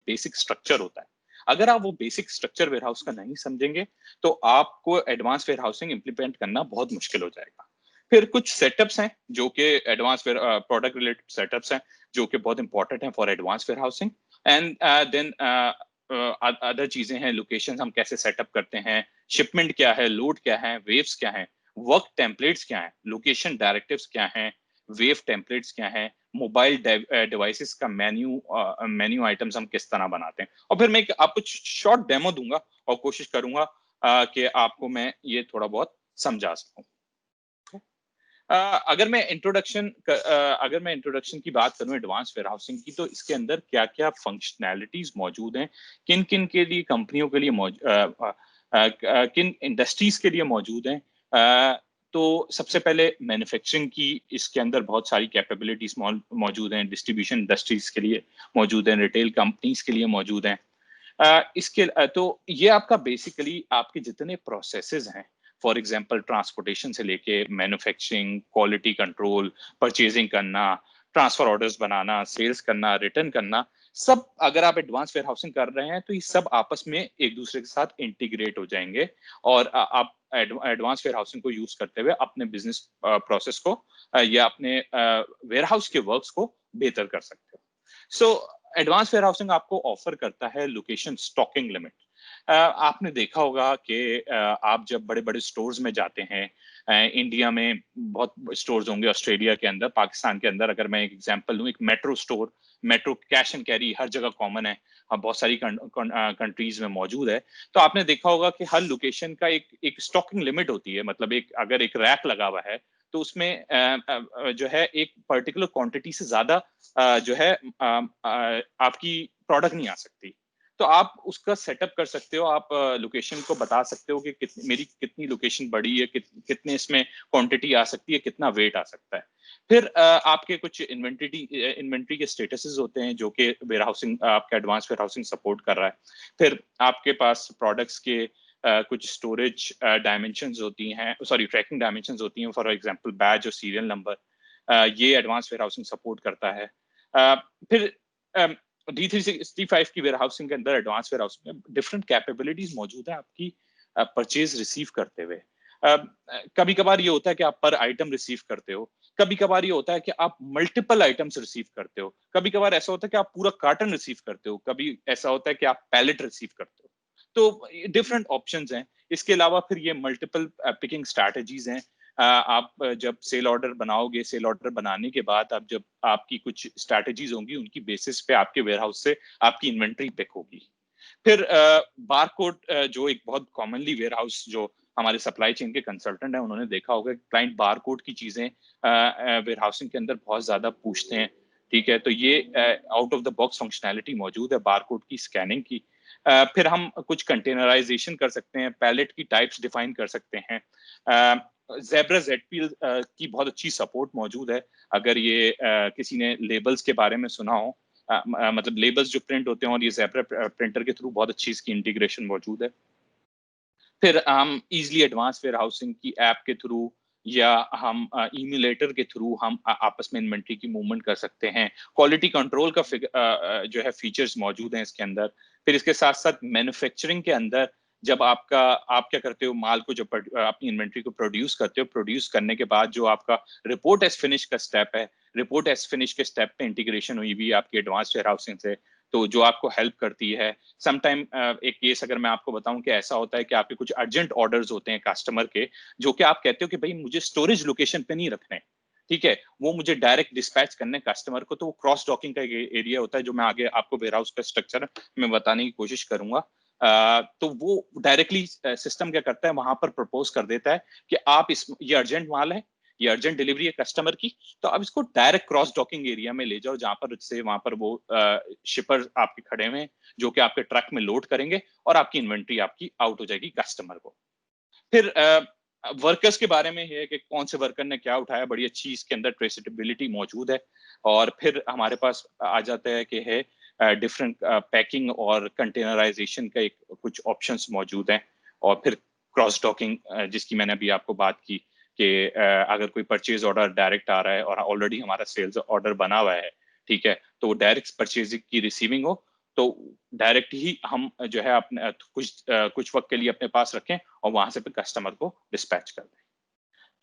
Basic structure होता है। अगर आप वो बेसिक स्ट्रक्चर वेयरहाउस का नहीं समझेंगे, तो आपको एडवांस वेयरहाउसिंग इम्प्लीमेंट करना बहुत मुश्किल हो जाएगा। फिर कुछ सेटअप्स हैं जो कि एडवांस प्रोडक्ट रिलेटेड सेटअप्स हैं जो कि बहुत इंपॉर्टेंट हैं for advance warehousing. And then other चीजें हैं, लोकेशन हम कैसे सेटअप करते हैं, शिपमेंट क्या है, लोड क्या है, वेव्स क्या है, वर्क टेम्पलेट्स क्या है, लोकेशन डायरेक्टिव्स क्या हैं, वेव टेम्पलेट्स क्या हैं, मोबाइल डिवाइसेस का मेन्यू आइटम्स हम किस तरह बनाते हैं। और फिर मैं आपको शॉर्ट डेमो दूंगा और कोशिश करूंगा कि आपको मैं ये थोड़ा बहुत समझा सकूं। अगर मैं इंट्रोडक्शन की बात करूं एडवांस वेयरहाउसिंग की, तो इसके अंदर क्या क्या फंक्शनैलिटीज मौजूद हैं, किन किन के लिए कंपनियों के लिए किन इंडस्ट्रीज के लिए मौजूद हैं। तो सबसे पहले मैन्युफैक्चरिंग की इसके अंदर बहुत सारी कैपेबिलिटीज मौजूद हैं, डिस्ट्रीब्यूशन इंडस्ट्रीज के लिए मौजूद हैं, रिटेल कंपनीज के लिए मौजूद हैं। तो ये आपका बेसिकली आपके जितने प्रोसेसेस हैं, फॉर एग्जांपल ट्रांसपोर्टेशन से लेके मैन्युफैक्चरिंग, क्वालिटी कंट्रोल, परचेजिंग करना, ट्रांसफर ऑर्डर्स बनाना, सेल्स करना, रिटर्न करना, सब अगर आप एडवांस वेयरहाउसिंग कर रहे हैं तो ये सब आपस में एक दूसरे के साथ इंटीग्रेट हो जाएंगे और आप एडवांस वेयरहाउसिंग को यूज करते हुए अपने बिजनेस प्रोसेस को या अपने वेयरहाउस के वर्क्स को बेहतर कर सकते हो। सो एडवांस वेयरहाउसिंग आपको ऑफर करता है लोकेशन स्टॉकिंग लिमिट। आपने देखा होगा कि आप जब बड़े बड़े स्टोर्स में जाते हैं, इंडिया में बहुत स्टोर्स होंगे, ऑस्ट्रेलिया के अंदर, पाकिस्तान के अंदर अगर मैं एक एग्जांपल दूं, एक metro store, metro cash and carry her जगह कॉमन है, बहुत सारी कंट्रीज में मौजूद है। तो आपने देखा होगा कि हर लोकेशन का एक एक स्टॉकिंग लिमिट होती है, मतलब एक अगर एक रैक लगा हुआ है तो उसमें जो है एक पर्टिकुलर क्वांटिटी से ज्यादा जो है आपकी प्रोडक्ट नहीं आ सकती। तो आप उसका सेटअप कर सकते हो, आप लोकेशन को बता सकते हो कि मेरी कितनी लोकेशन बड़ी है, कितने इसमें क्वांटिटी आ सकती है, कितना वेट आ सकता है। फिर आपके कुछ इन्वेंट्री के स्टेटसेस होते हैं जो कि वेयरहाउसिंग आपका एडवांस वेयरहाउसिंग सपोर्ट कर रहा है। फिर आपके पास प्रोडक्ट्स के कुछ स्टोरेज डायमेंशंस होती हैं, सॉरी ट्रैकिंग डायमेंशंस होती हैं, फॉर एग्जांपल बैच और सीरियल नंबर, ये एडवांस वेयरहाउसिंग सपोर्ट करता है। फिर D365 की वेयरहाउसिंग के अंदर एडवांस वेयरहाउसिंग में डिफरेंट कैपेबिलिटीज मौजूद है आपकी परचेज रिसीव करते हुए। कभी कभार ये होता है कि आप पर आइटम रिसीव करते हो, कभी कभार ये होता है कि आप मल्टीपल आइटम्स रिसीव करते हो, कभी कभार ऐसा होता है कि आप पूरा कार्टन रिसीव करते हो, कभी ऐसा होता है कि आप पैलेट रिसीव करते हो। तो डिफरेंट ऑप्शंस हैं। इसके अलावा फिर ये मल्टीपल पिकिंग स्ट्रैटेजीज हैं। आप जब सेल ऑर्डर बनाओगे, सेल ऑर्डर बनाने के बाद आप जब आपकी कुछ स्ट्रैटेजीज होंगी, उनकी बेसिस पे आपके वेयरहाउस से आपकी इन्वेंट्री पिक होगी। फिर बारकोड, जो एक बहुत कॉमनली वेयरहाउस जो हमारे सप्लाई चेन के कंसल्टेंट हैं उन्होंने देखा होगा, क्लाइंट बारकोड की चीजें वेयरहाउसिंग के अंदर बहुत ज्यादा पूछते हैं। ठीक है, तो ये out of the box functionality मौजूद है बारकोड की स्कैनिंग की। फिर हम कुछ कंटेनराइजेशन कर सकते हैं, पैलेट की टाइप्स डिफाइन कर सकते हैं। ज़ेब्रा ज़ेडपीएल की बहुत अच्छी सपोर्ट मौजूद है। अगर ये किसी ने लेबल्स के बारे में सुना हो, मतलब लेबल्स जो प्रिंट होते हैं और ये ज़ेब्रा प्रिंटर के थ्रू बहुत अच्छी इसकी इंटीग्रेशन मौजूद है। फिर हम इजीली एडवांस वेयरहाउसिंग की ऐप के थ्रू या हम इम्यूलेटर के थ्रू हम आपस में इन्वेंट्री की मूवमेंट कर सकते हैं। क्वालिटी कंट्रोल का जो है फीचर्स मौजूद हैं इसके अंदर। फिर इसके साथ साथ मैन्युफैक्चरिंग के अंदर जब आप क्या करते हो, माल को जब अपनी इन्वेंट्री को प्रोड्यूस करते हो, प्रोड्यूस करने के बाद जो आपका रिपोर्ट एज फिनिश का स्टेप है, रिपोर्ट एज फिनिश के स्टेप पे इंटीग्रेशन हुई हुई है आपकी एडवांस वेयरहाउसिंग से, तो जो आपको हेल्प करती है। समटाइम एक केस अगर मैं आपको बताऊं कि ऐसा होता है कि आपके कुछ अर्जेंट ऑर्डर्स होते हैं कस्टमर के, जो कि आप कहते हो कि भाई मुझे स्टोरेज लोकेशन पे नहीं रखने, ठीक है, वो मुझे डायरेक्ट डिस्पैच करने कस्टमर को, तो वो क्रॉस डॉकिंग का एरिया होता है जो मैं आगे आपको वेयरहाउस का स्ट्रक्चर में बताने की कोशिश करूंगा। तो वो डायरेक्टली सिस्टम क्या करता है, वहां पर प्रपोज कर देता है कि आप ये अर्जेंट माल है, ये अर्जेंट डिलीवरी है कस्टमर की, तो आप इसको डायरेक्ट क्रॉस डॉकिंग एरिया में ले जाओ जहां पर से वहां पर वो शिपर आपके खड़े हुए हैं जो कि आपके ट्रक में लोड करेंगे और आपकी इन्वेंट्री आपकी आउट हो जाएगी कस्टमर को। फिर वर्कर्स के बारे में है कि कौन से वर्कर ने क्या उठाया, बड़ी अच्छी इसके अंदर ट्रेसेबिलिटी मौजूद है। और फिर हमारे पास आ जाता है कि है डिफरेंट पैकिंग और कंटेनराइजेशन का एक कुछ ऑप्शंस मौजूद हैं। और फिर क्रॉस डॉकिंग, जिसकी मैंने अभी आपको बात की कि अगर कोई परचेज ऑर्डर डायरेक्ट आ रहा है और ऑलरेडी हमारा सेल्स ऑर्डर बना हुआ है, ठीक है, तो डायरेक्ट परचेजिंग की रिसीविंग हो तो डायरेक्ट ही हम जो है अपने कुछ वक्त के लिए अपने पास रखें और वहां से फिर कस्टमर को डिस्पैच कर दें।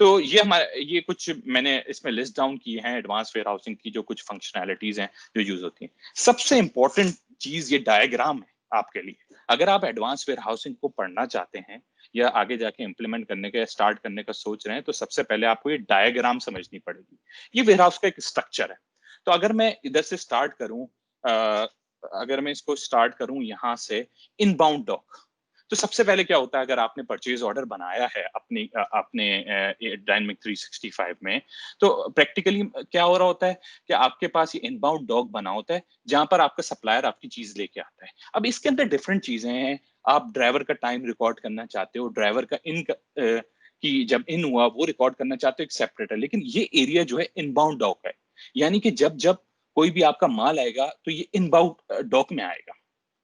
तो ये कुछ मैंने इसमें लिस्ट डाउन किए हैं एडवांस वेयर हाउसिंग की जो कुछ फंक्शनैलिटीज हैं जो यूज होती हैं। सबसे इंपॉर्टेंट चीज ये डायग्राम है आपके लिए। अगर आप एडवांस वेयर हाउसिंग को पढ़ना चाहते हैं या आगे जाके इम्प्लीमेंट करने का स्टार्ट करने का सोच रहे हैं, तो सबसे पहले आपको ये डायग्राम समझनी पड़ेगी। ये वेयर हाउस का एक स्ट्रक्चर है। तो अगर मैं इधर से स्टार्ट करूं, अगर मैं इसको स्टार्ट करूं यहाँ से, इनबाउंड डॉक। तो सबसे पहले क्या होता है, अगर आपने परचेज ऑर्डर बनाया है अपने डायनेमिक 365 में, तो प्रैक्टिकली क्या हो रहा होता है कि आपके पास ये इनबाउंड डॉक बना होता है जहां पर आपका सप्लायर आपकी चीज लेके आता है। अब इसके अंदर डिफरेंट चीजें हैं। आप ड्राइवर का टाइम रिकॉर्ड करना चाहते हो, ड्राइवर का कि जब इन हुआ वो रिकॉर्ड करना चाहते हो, एक सेपरेट है। लेकिन ये एरिया जो है इनबाउंड डॉक है, यानी कि जब जब कोई भी आपका माल आएगा तो ये इनबाउंड डॉक में आएगा।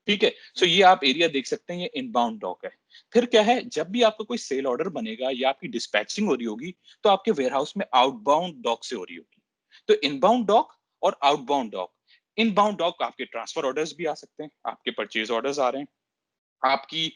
ठीक है, सो ये आप एरिया देख सकते हैं, ये इनबाउंड डॉक है। फिर क्या है, जब भी आपका कोई सेल ऑर्डर बनेगा या आपकी डिस्पैचिंग हो रही होगी, तो आपके वेयरहाउस में आउटबाउंड डॉक से हो रही होगी। तो इनबाउंड डॉक और आउटबाउंड डॉक। इनबाउंड डॉक आपके ट्रांसफर ऑर्डर्स भी आ सकते हैं, आपके परचेज ऑर्डर्स आ रहे हैं, आपकी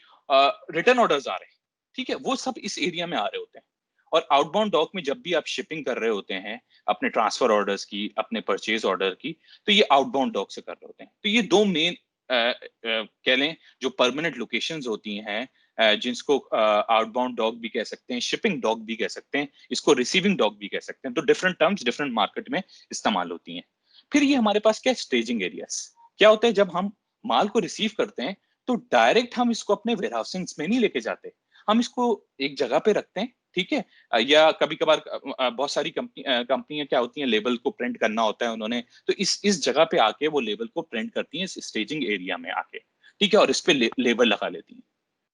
रिटर्न ऑर्डर्स आ रहे हैं। ठीक है, वो सब इस एरिया में आ रहे होते हैं। और आउटबाउंड डॉक में जब भी आप शिपिंग कर रहे होते हैं अपने ट्रांसफर ऑर्डर्स की, अपने परचेज ऑर्डर की, तो ये आउटबाउंड डॉक से कर रहे होते हैं। तो ये दो मेन कह लें जो परमानेंट लोकेशंस होती हैं, जिसको आउटबाउंड डॉक भी कह सकते हैं, शिपिंग डॉक भी कह सकते हैं, इसको रिसीविंग डॉक भी कह सकते हैं। तो डिफरेंट टर्म्स डिफरेंट मार्केट में इस्तेमाल होती हैं। फिर ये हमारे पास क्या, स्टेजिंग एरियाज। क्या होता है, जब हम माल को रिसीव करते हैं तो डायरेक्ट हम इसको अपने वेयरहाउसिंग्स में नहीं लेके जाते, हम इसको एक जगह पे रखते हैं। ठीक है, या कभी कभार बहुत सारी कंपनियां क्या होती हैं, लेबल को प्रिंट करना होता है उन्होंने, तो इस जगह पे आके वो लेबल को प्रिंट करती हैं, इस स्टेजिंग एरिया में आके। ठीक है, और इस पे लेबल लगा लेती हैं।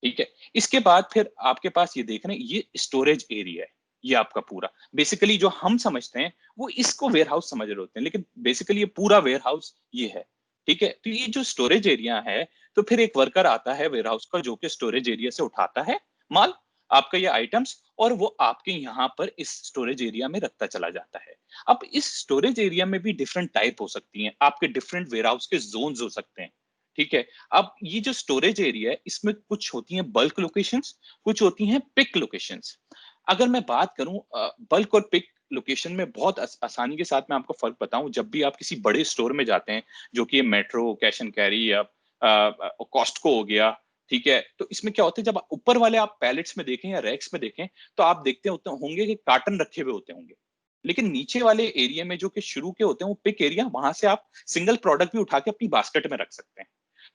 ठीक है, इसके बाद फिर आपके पास ये देख रहे हैं, ये स्टोरेज एरिया है। ये आपका पूरा बेसिकली जो हम समझते हैं वो इसको वेयर हाउस समझ रहे होते हैं, लेकिन बेसिकली ये पूरा वेयर हाउस ये है। ठीक है, तो ये जो स्टोरेज एरिया है, तो फिर एक वर्कर आता है वेयर हाउस का जो कि स्टोरेज एरिया से उठाता है माल, आपका ये आइटम्स, और वो आपके यहाँ पर इस स्टोरेज एरिया में रखता चला जाता है। अब इस स्टोरेज एरिया में भी डिफरेंट टाइप हो सकती हैं, आपके डिफरेंट वेयर हाउस के जोन्स हो सकते हैं। ठीक है, अब ये जो स्टोरेज एरिया है, इसमें कुछ होती हैं बल्क लोकेशंस, कुछ होती हैं पिक लोकेशंस। अगर मैं बात करूं बल्क और पिक लोकेशन में, बहुत आसानी के साथ मैं आपको फर्क बताऊं। जब भी आप किसी बड़े स्टोर में जाते हैं, जो कि मेट्रो, कैश एंड कैरी या कॉस्टको हो गया, ठीक है, तो इसमें क्या होता है, जब ऊपर वाले आप पैलेट्स में देखें या रैक्स में देखें, तो आप देखते होते होंगे कि कार्टन रखे हुए होते होंगे। लेकिन नीचे वाले एरिया में जो कि शुरू के होते हैं, वो पिक एरिया, वहां से आप सिंगल प्रोडक्ट भी उठा के अपनी बास्केट में रख सकते हैं।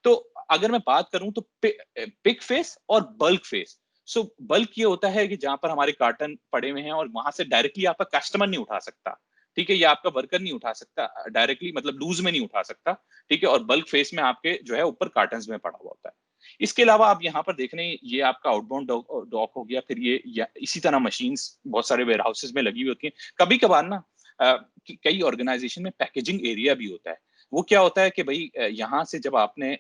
तो अगर मैं बात करूं तो पिक फेस और बल्क फेस। सो बल्क ये होता है कि जहां पर हमारे कार्टन पड़े हुए हैं और वहां से डायरेक्टली आपका कस्टमर नहीं उठा सकता। ठीक है, या आपका वर्कर नहीं उठा सकता डायरेक्टली, मतलब लूज में नहीं उठा सकता। ठीक है, और बल्क फेस में आपके जो है ऊपर कार्टन में पड़ा हुआ होता है। इसके अलावा आप यहाँ पर देख रहे हैं, ये आपका आउटबाउंड डॉक हो गया। फिर ये इसी तरह मशीन्स बहुत सारे वेयर हाउसेज में लगी हुई होती हैं। कभी कभार ना कई ऑर्गेनाइजेशन में पैकेजिंग एरिया भी होता है। वो क्या होता है कि भाई यहाँ से जब आपने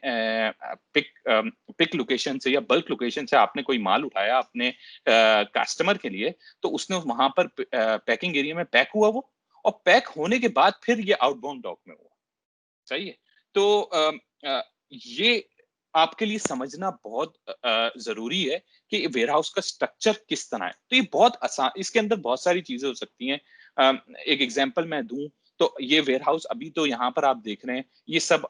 पिक लोकेशन से या बल्क लोकेशन से आपने कोई माल उठाया अपने कस्टमर के लिए, तो उसने वहां पर पैकिंग एरिया में पैक हुआ वो, और पैक होने के बाद फिर ये आउटबाउंड डॉक में हुआ। सही है, तो ये आपके लिए समझना बहुत जरूरी है कि वेयर हाउस का स्ट्रक्चर किस तरह है। तो ये बहुत आसान, इसके अंदर बहुत सारी चीजें हो सकती हैं। एक एग्जांपल मैं दूं, तो ये वेयर हाउस अभी तो यहाँ पर आप देख रहे हैं, ये सब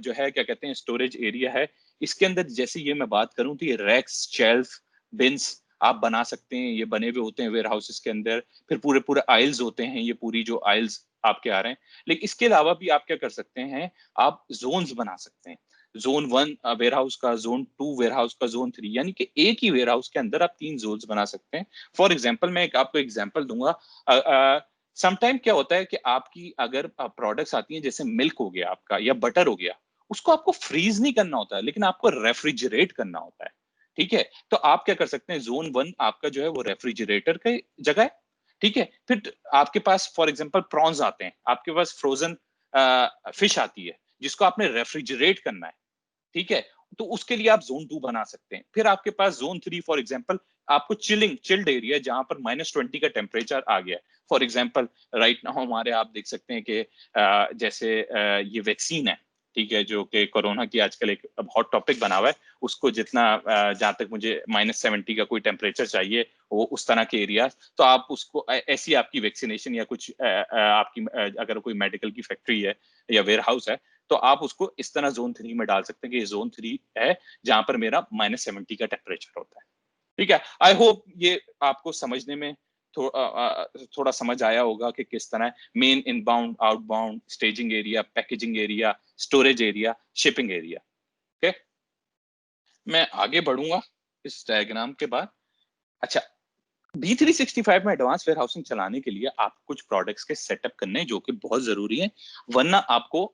जो है क्या कहते हैं, स्टोरेज एरिया है। इसके अंदर जैसे ये मैं बात करूं, तो ये रैक्स, शेल्फ, बिन्स आप बना सकते हैं, ये बने हुए होते हैं वेयर हाउसेस के अंदर। फिर पूरे पूरे आइल्स होते हैं, ये पूरी जो आइल्स आपके आ रहे हैं। लेकिन इसके अलावा भी आप क्या कर सकते हैं, आप जोन्स बना सकते हैं। जोन 1 वेयर हाउस का, जोन 2 वेयर हाउस का, जोन 3, यानी कि एक ही वेयर हाउस के अंदर आप 3 जोन्स बना सकते हैं। फॉर एग्जांपल मैं एक आपको एग्जांपल दूंगा। समटाइम क्या होता है कि आपकी अगर प्रोडक्ट्स आती हैं, जैसे मिल्क हो गया आपका या बटर हो गया, उसको आपको फ्रीज नहीं करना होता है, लेकिन आपको रेफ्रिजरेट करना होता है। ठीक है, तो आप क्या कर सकते हैं, जोन 1 आपका जो है वो रेफ्रिजरेटर की जगह है। ठीक है, फिर आपके पास फॉर एग्जांपल प्रॉन्स आते हैं, आपके पास फ्रोजन फिश आती है जिसको आपने रेफ्रिजरेट करना है। ठीक है, तो उसके लिए आप जोन 2 बना सकते हैं। फिर आपके पास जोन 3 फॉर एग्जांपल, आपको चिल्ड एरिया जहां पर -20 का टेम्परेचर आ गया है। फॉर एग्जांपल राइट नाउ हमारे आप देख सकते हैं कि जैसे ये वैक्सीन है, ठीक है, जो कि कोरोना की आजकल एक अब हॉट टॉपिक बना हुआ है, उसको जितना जहां तक मुझे -70 का कोई टेम्परेचर चाहिए वो उस तरह के एरिया, तो आप उसको ऐसी आपकी वैक्सीनेशन या कुछ आपकी अगर कोई मेडिकल की फैक्ट्री है या वेयर हाउस है, तो आप उसको इस तरह जोन 3 में डाल सकते हैं कि ये जोन 3 है जहां पर मेरा -70 का टेम्परेचर होता है। ठीक है, आई होप ये आपको समझने में थोड़ा समझ आया होगा कि किस तरह main inbound, outbound, staging area, packaging area, storage area, shipping area. Okay, मैं आगे बढ़ूंगा इस डायग्राम के बाद। अच्छा, B365 में एडवांस वेयर हाउसिंग चलाने के लिए आप कुछ प्रोडक्ट्स के सेटअप करने हैं जो कि बहुत जरूरी है, वरना आपको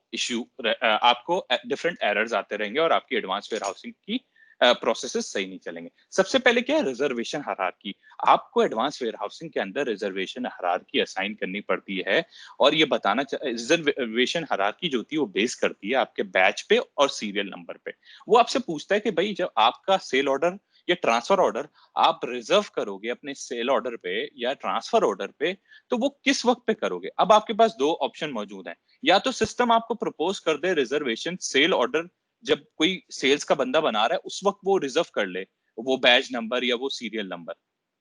आपको डिफरेंट एरर्स आते रहेंगे और आपकी एडवांस वेयर हाउसिंग की प्रोसेसेस सही नहीं चलेंगे। सबसे पहले क्या है, रिजर्वेशन हायरार्की। आपको एडवांस वेयर हाउसिंग के अंदर रिजर्वेशन हायरार्की असाइन करनी पड़ती है, और ये बताना रिजर्वेशन हायरार्की जो होती है वो बेस करती है आपके बैच पे और सीरियल नंबर पे। वो आपसे पूछता है कि भाई जब आपका सेल ऑर्डर या ट्रांसफर ऑर्डर आप रिजर्व करोगे अपने सेल ऑर्डर पे या ट्रांसफर ऑर्डर पे, तो वो किस वक्त पे करोगे? अब आपके पास दो ऑप्शन मौजूद हैं। या तो सिस्टम आपको प्रपोज कर दे रिजर्वेशन सेल ऑर्डर, जब कोई सेल्स का बंदा बना रहा है उस वक्त वो रिजर्व कर ले वो बैच नंबर या वो सीरियल नंबर।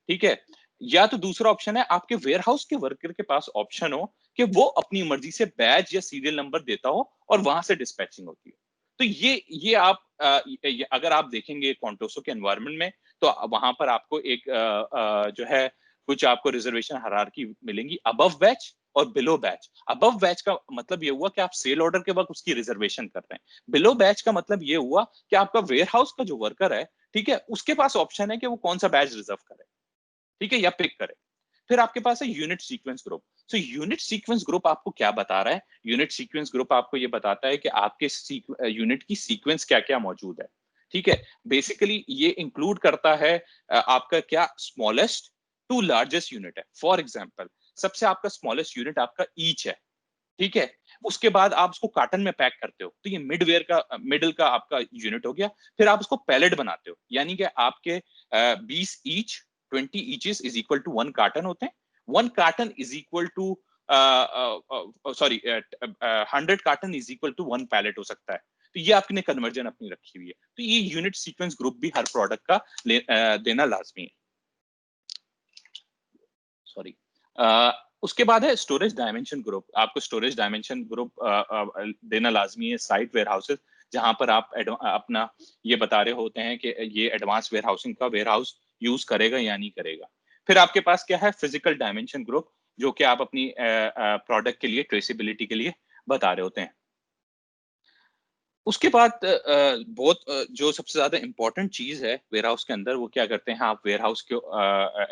ठीक है, या तो दूसरा ऑप्शन है आपके वेयर हाउस के वर्कर के पास ऑप्शन हो कि वो अपनी मर्जी से बैच या सीरियल नंबर देता हो और वहां से डिस्पैचिंग होती है। तो ये आप अगर आप देखेंगे कॉन्टोसो के एनवायरनमेंट में, तो वहां पर आपको एक जो है कुछ आपको रिजर्वेशन हायरार्की मिलेंगी, अबव बैच और बिलो बैच। अबव बैच का मतलब ये हुआ कि आप सेल ऑर्डर के वक्त उसकी रिजर्वेशन कर रहे हैं। बिलो बैच का मतलब ये हुआ कि आपका वेयर हाउस का जो वर्कर है, ठीक है, उसके पास ऑप्शन है कि वो कौन सा बैच रिजर्व करे, ठीक है, या पिक करे। फिर आपके पास है unit sequence group. So unit sequence group आपको क्या बता रहा है? यूनिट सीक्वेंस ग्रुप आपको ये बताता है कि आपके यूनिट की सीक्वेंस क्या क्या मौजूद है। ठीक है, बेसिकली ये इंक्लूड करता है आपका क्या स्मॉलेस्ट टू लार्जेस्ट यूनिट है। फॉर एग्जाम्पल, सबसे आपका स्मॉलेस्ट यूनिट आपका ईच है, ठीक है, उसके बाद आप उसको कार्टन में पैक करते हो, तो ये मिडवेयर का मिडिल का आपका यूनिट हो गया। फिर आप उसको पैलेट बनाते हो, यानी कि आपके 20 each, 20 eaches is equal to 1 carton होते हैं। 1 carton is equal to sorry 100 carton is equal to 1 pallet हो सकता है। तो ये आपने कन्वर्जन अपनी रखी हुई है। तो ये यूनिट सीक्वेंस ग्रुप भी हर प्रोडक्ट का देना लाजमी है। सॉरी, उसके बाद है स्टोरेज डायमेंशन ग्रुप। आपको स्टोरेज डायमेंशन ग्रुप देना लाजमी है साइट वेयर हाउसेज, जहां पर आप अपना ये बता रहे होते हैं कि ये एडवांस वेयर हाउसिंग का वेयर हाउस यूज करेगा या नहीं करेगा। फिर आपके पास क्या है, फिजिकल डायमेंशन ग्रुप, जो कि आप अपनी प्रोडक्ट के लिए ट्रेसेबिलिटी के लिए बता रहे होते हैं। उसके बाद बहुत जो सबसे ज्यादा इंपॉर्टेंट चीज है वेयर हाउस के अंदर, वो क्या करते हैं, आप वेयर हाउस के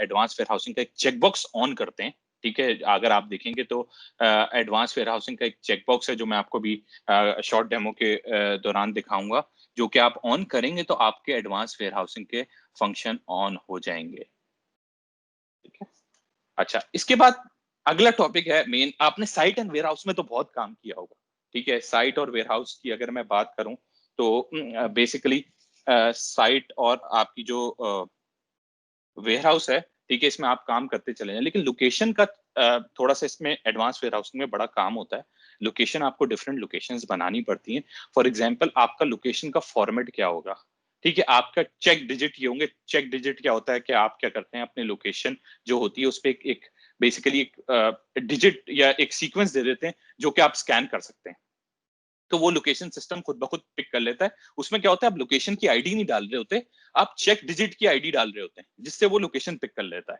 एडवांस वेयर हाउसिंग का एक चेकबॉक्स ऑन करते हैं। ठीक है, अगर आप देखेंगे तो एडवांस वेयर हाउसिंग का एक चेकबॉक्स है जो मैं आपको भी शॉर्ट डेमो के दौरान दिखाऊंगा, जो कि आप ऑन करेंगे तो आपके एडवांस वेयर हाउसिंग के फंक्शन ऑन हो जाएंगे। ठीक है, अच्छा, इसके बाद अगला टॉपिक है मेन। आपने साइट एंड वेयर हाउस में तो बहुत काम किया होगा। ठीक है, साइट और वेयर हाउस की अगर मैं बात करूं तो बेसिकली साइट और आपकी जो वेयर हाउस है, ठीक है, इसमें आप काम करते चले जाएं, लेकिन लोकेशन का थोड़ा सा इसमें एडवांस वेयर हाउसिंग में बड़ा काम होता है। लोकेशन आपको डिफरेंट लोकेशंस बनानी पड़ती हैं। फॉर एग्जांपल, आपका लोकेशन का फॉर्मेट क्या होगा? ठीक है, आपका चेक डिजिट ये होंगे। चेक डिजिट क्या होता है कि आप क्या करते हैं, अपने लोकेशन जो होती है उस पर एक बेसिकली एक डिजिट या एक सीक्वेंस दे देते हैं जो कि आप स्कैन कर सकते हैं, तो वो लोकेशन सिस्टम खुद ब खुद पिक कर लेता है। उसमें क्या होता है, आप लोकेशन की आईडी नहीं डाल रहे होते, आप चेक डिजिट की आईडी डाल रहे होते हैं, जिससे वो लोकेशन पिक कर लेता है।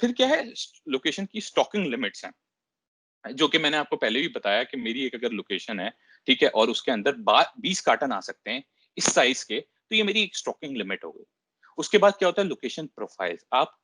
फिर क्या है, लोकेशन की स्टॉकिंग लिमिट्स हैं, जो कि मैंने आपको पहले भी बताया कि मेरी एक अगर लोकेशन है, ठीक है, और उसके अंदर 20 कार्टन आ सकते हैं इस साइज के, तो ये मेरी एक स्टॉकिंग लिमिट हो गई। उसके बाद क्या होता है, लोकेशन प्रोफाइल। आप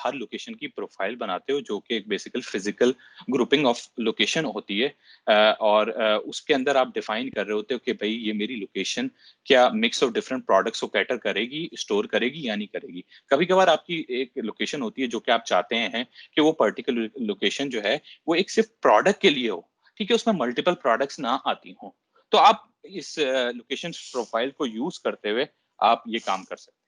हर लोकेशन की प्रोफाइल बनाते हो, जो कि एक बेसिकल फिजिकल ग्रुपिंग ऑफ लोकेशन होती है। और उसके अंदर आप डिफाइन कर रहे होते हो कि भाई ये मेरी लोकेशन क्या मिक्स ऑफ डिफरेंट प्रोडक्ट्स को कैटर करेगी, स्टोर करेगी या नहीं करेगी। कभी कभार आपकी एक लोकेशन होती है जो कि आप चाहते हैं कि वो पर्टिकुलर लोकेशन जो है वो एक सिर्फ प्रोडक्ट के लिए हो, ठीक है, उसमें मल्टीपल प्रोडक्ट्स ना आती हो, तो आप इस लोकेशन प्रोफाइल को यूज करते हुए आप ये काम कर सकते हैं।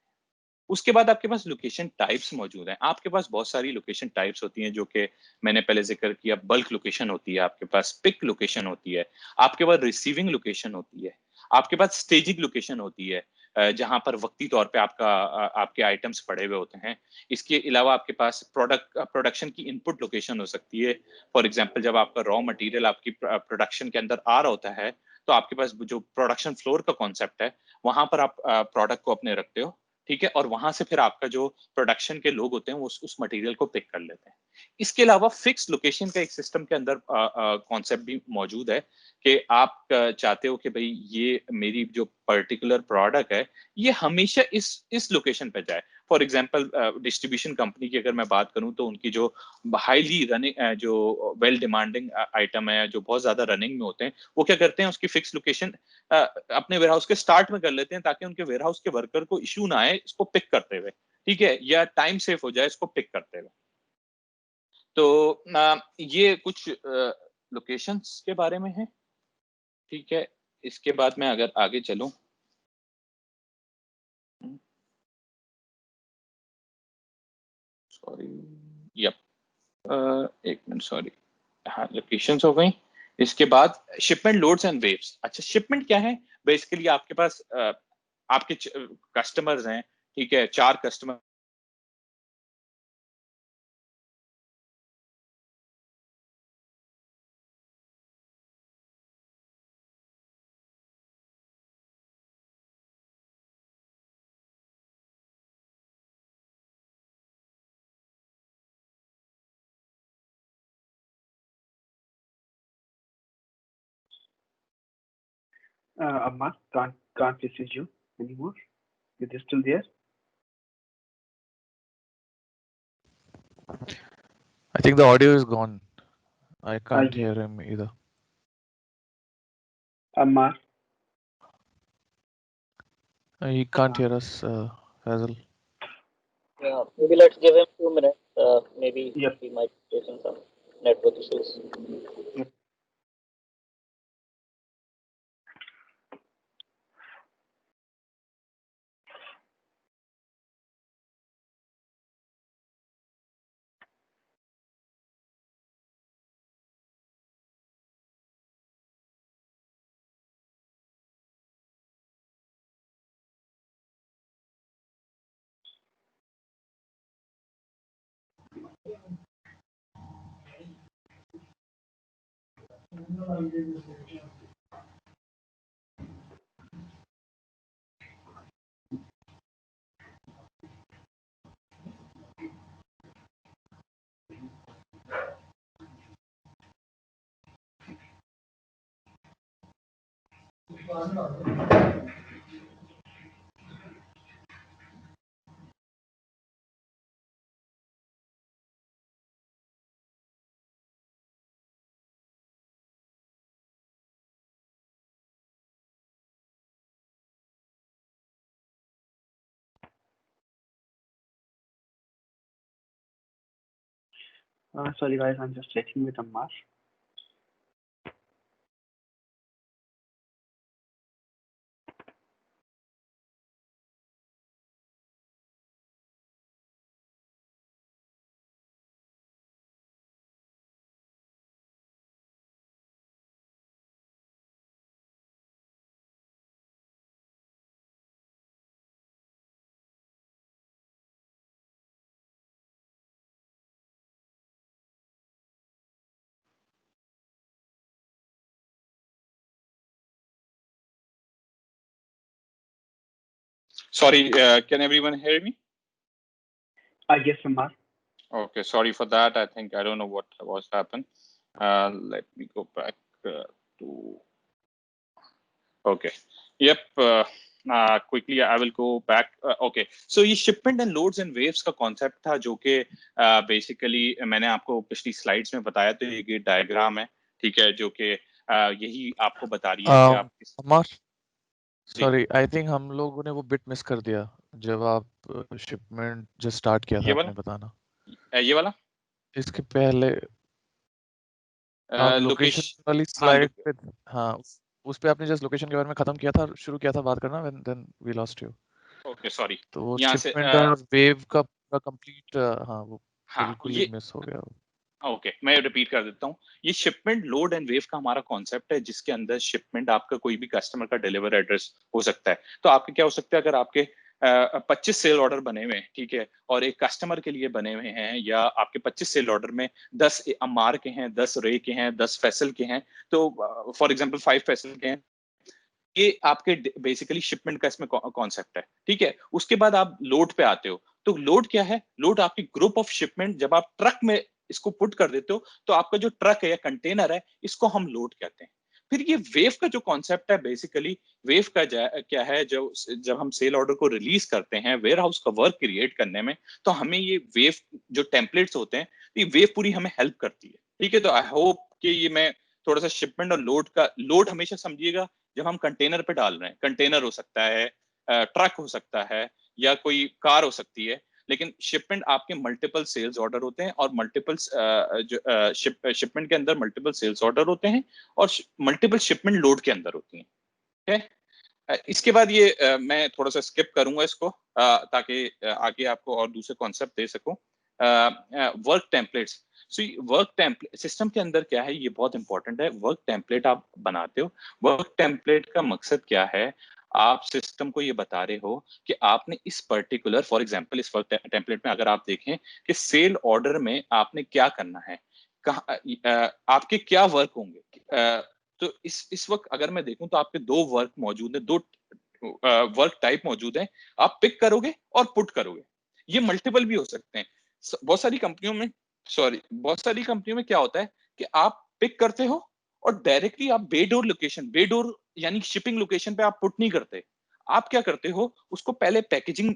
उसके बाद आपके पास लोकेशन टाइप्स मौजूद हैं। आपके पास बहुत सारी लोकेशन टाइप्स होती हैं, जो कि मैंने पहले जिक्र किया। बल्क लोकेशन होती है, आपके पास पिक लोकेशन होती है, आपके पास रिसीविंग लोकेशन होती है, आपके पास स्टेजिंग लोकेशन होती है, जहां पर वक्ती तौर पे आपके आइटम्स पड़े हुए होते हैं। इसके अलावा आपके पास प्रोडक्शन की इनपुट लोकेशन हो सकती है। फॉर एग्जांपल, जब आपका रॉ मटेरियल आपकी प्रोडक्शन के अंदर आ रहा होता है, तो आपके पास जो प्रोडक्शन फ्लोर का कॉन्सेप्ट है, वहां पर आप प्रोडक्ट को अपने रखते हो, ठीक है, और वहां से फिर आपका जो प्रोडक्शन के लोग होते हैं वो उस मटेरियल को पिक कर लेते हैं। इसके अलावा फिक्स लोकेशन का एक सिस्टम के अंदर कॉन्सेप्ट भी मौजूद है कि आप चाहते हो कि भाई ये मेरी जो पर्टिकुलर प्रोडक्ट है ये हमेशा इस लोकेशन पे जाए। फॉर एग्जांपल, डिस्ट्रीब्यूशन कंपनी की अगर मैं बात करूं, तो उनकी जो हाईली रनिंग, जो वेल डिमांडिंग आइटम है, जो बहुत ज्यादा रनिंग में होते हैं, वो क्या करते हैं, उसकी फिक्स लोकेशन अपने वेयरहाउस के स्टार्ट में कर लेते हैं, ताकि उनके वेयरहाउस के वर्कर को इश्यू ना आए इसको पिक करते हुए, ठीक है, या टाइम सेव हो जाए इसको पिक करते हुए। तो ये कुछ लोकेशंस के बारे में है, ठीक है। इसके बाद मैं अगर आगे चलूं, सॉरी, यप, एक मिनट, सॉरी, हाँ, लोकेशंस हो गई। इसके बाद शिपमेंट लोड्स एंड वेव्स। अच्छा, शिपमेंट क्या है? बेसिकली आपके पास आपके कस्टमर्स हैं, ठीक है, 4 customer. Amma, can't listen you anymore. Is it still there? I think the audio is gone. I can't Yeah. hear him either. Amma. He can't hear us, Faisal. Yeah, maybe let's give him 2 minutes. Maybe Yep. he might face some network issues. Yep. Sorry guys, I'm just checking with Ammar. Sorry, can everyone hear me? Yes, Ammar. Okay, sorry for that. I don't know what was happened. Let me go back to. Okay. Yep. Quickly, I will go back. Okay. So ये shipment and loads and waves का concept था, जो कि basically मैंने आपको पिछली slides में बताया। तो ये डायग्राम है, ठीक है, जो कि यही आपको बता रही है कि आप Ammar, sorry, I think हम लोगों ने वो bit miss कर दिया जब आप shipment just start किया था आपने बताना। ये वाला इसके पहले लोकेशन वाली स्लाइड पे, हाँ, उस पे आपने जस्ट लोकेशन के बारे में खत्म किया था, शुरू किया था बात करना, then we lost you. Okay sorry, तो वो यहाँ से शिपमेंट और वेव का पूरा कंप्लीट, हाँ वो हाँ बिल्कुल ही ये मिस हो गया। ओके मैं रिपीट कर देता हूँ। ये शिपमेंट लोड एंड वेव का हमारा कॉन्सेप्ट है, जिसके अंदर शिपमेंट आपका कोई भी कस्टमर का डिलीवर एड्रेस हो सकता है। तो आपके क्या हो सकता है, अगर आपके 25 सेल ऑर्डर बने हुए हैं, ठीक है, और एक कस्टमर के लिए बने हुए हैं, या आपके 25 सेल ऑर्डर में 10 अमार के हैं, 10 रे के हैं, 10 फैसल के हैं, तो फॉर एग्जांपल 5 फैसल के हैं, ये आपके बेसिकली शिपमेंट का इसमें कॉन्सेप्ट है, ठीक है। उसके बाद आप लोड पे आते हो, तो लोड क्या है, लोड आपकी ग्रुप ऑफ शिपमेंट, जब आप ट्रक में इसको पुट कर देते हो, तो आपका जो ट्रक है या कंटेनर है, इसको हम लोड कहते हैं। फिर ये वेव का जो कॉन्सेप्ट है, बेसिकली वेव का क्या है, जब हम सेल ऑर्डर को रिलीज करते हैं वेयर हाउस का वर्क क्रिएट करने में, तो हमें ये वेव जो टेम्पलेट्स होते हैं, ये वेव पूरी हमें हेल्प करती है, ठीक है। तो आई होप कि ये मैं थोड़ा सा शिपमेंट और लोड का, लोड हमेशा समझिएगा जब हम कंटेनर पे डाल रहे हैं, कंटेनर हो सकता है, ट्रक हो सकता है, या कोई कार हो सकती है, लेकिन शिपमेंट आपके मल्टीपल सेल्स ऑर्डर होते हैं, और मल्टीपल शिपमेंट के अंदर मल्टीपल सेल्स ऑर्डर होते हैं, और मल्टीपल शिपमेंट लोड के अंदर होती हैं, ठीक है। इसके बाद ये मैं थोड़ा सा स्किप करूंगा इसको, ताकि आगे आपको और दूसरे कॉन्सेप्ट दे सकूं। Work templates, so work template system के अंदर क्या है, ये बहुत इंपॉर्टेंट है। वर्क टेम्पलेट आप बनाते हो, वर्क टेम्पलेट का मकसद क्या है, आप सिस्टम को ये बता रहे हो कि आपने इस पर्टिकुलर, फॉर एग्जांपल इस वर्क टेम्पलेट में अगर आप देखें कि सेल ऑर्डर में आपने क्या करना है, आपके क्या वर्क होंगे, तो इस वक्त अगर मैं देखूं तो आपके दो वर्क मौजूद है, दो वर्क टाइप मौजूद है। आप पिक करोगे और पुट करोगे, ये मल्टीपल भी हो सकते हैं। बहुत सारी कंपनियों में क्या होता है कि आप पिक करते हो और डायरेक्टली आप बेडोर लोकेशन, बेडोर यानी शिपिंग लोकेशन पे आप पुट नहीं करते। आप क्या करते हो, उसको पहले पैकेजिंग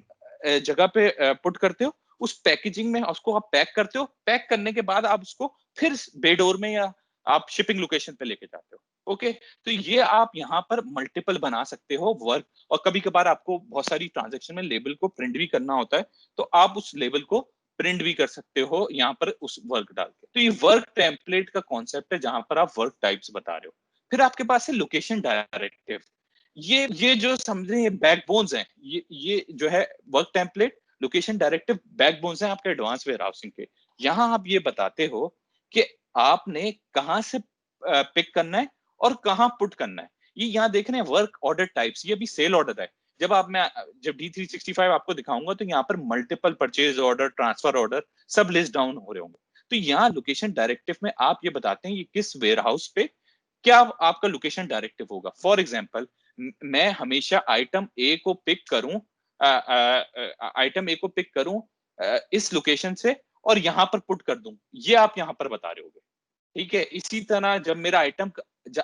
जगह पे पुट करते हो, उस पैकेजिंग में उसको आप पैक करते हो, पैक करने के बाद आप उसको फिर बेडोर में या आप शिपिंग लोकेशन पे लेके जाते हो। ओके, तो ये आप यहाँ पर मल्टीपल बना सकते हो वर्क, और कभी कभार आपको बहुत सारी ट्रांजेक्शन में लेबल को प्रिंट भी करना होता है, तो आप उस लेबल को प्रिंट भी कर सकते हो यहाँ पर उस वर्क डाल के। तो ये वर्क टेम्पलेट का कॉन्सेप्ट है, जहां पर आप वर्क टाइप्स बता रहे हो। फिर आपके पास है लोकेशन डायरेक्टिव, ये जो समझे ये बैकबोन्स हैं, ये जो है work template, location directive backbones हैं आपके एडवांस वेयर हाउसिंग के। यहाँ आप ये बताते हो कि आपने कहां से पिक करना है और कहां पुट करना है। ये यहाँ देख रहे हैं वर्क ऑर्डर टाइप्स, ये भी सेल ऑर्डर है। जब D365 आपको दिखाऊंगा तो यहाँ पर multiple purchase order, transfer order सब लिस्ट डाउन हो रहे होंगे। तो यहाँ लोकेशन डायरेक्टिव में आप ये बताते हैं ये किस वेयर हाउस पे क्या आपका लोकेशन डायरेक्टिव होगा। फॉर एग्जाम्पल, मैं हमेशा आइटम ए को पिक करूं, इस लोकेशन से, और यहां पर पुट कर दूं, ये आप यहां पर बता रहे होगे, ठीक है। इसी तरह जब मेरा आइटम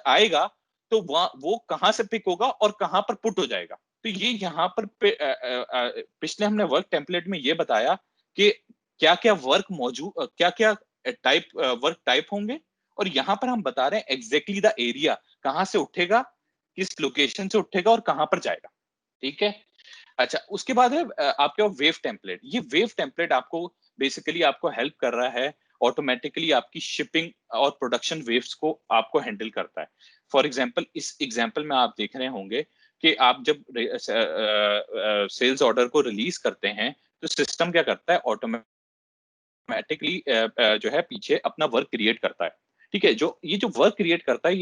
आएगा तो वो कहां से पिक होगा और कहां पर पुट हो जाएगा। तो ये यहाँ पर पिछले हमने वर्क टेम्पलेट में ये बताया कि क्या क्या वर्क मौजूद, क्या क्या टाइप वर्क टाइप होंगे, और यहाँ पर हम बता रहे हैं एग्जैक्टली द एरिया, कहां से उठेगा, किस लोकेशन से उठेगा और कहां पर जाएगा, ठीक है। अच्छा, उसके बाद है आपके वेव टेम्पलेट। ये वेव टेम्पलेट आपको बेसिकली आपको हेल्प कर रहा है, ऑटोमेटिकली आपकी शिपिंग और प्रोडक्शन वेव्स को आपको हैंडल करता है। फॉर एग्जांपल, इस एग्जांपल में आप देख रहे होंगे कि आप जब सेल्स ऑर्डर को रिलीज करते हैं तो सिस्टम क्या करता है, ऑटोमेटिकली जो है पीछे अपना वर्क क्रिएट करता है, ठीक है। जो वर्क क्रिएट करता है,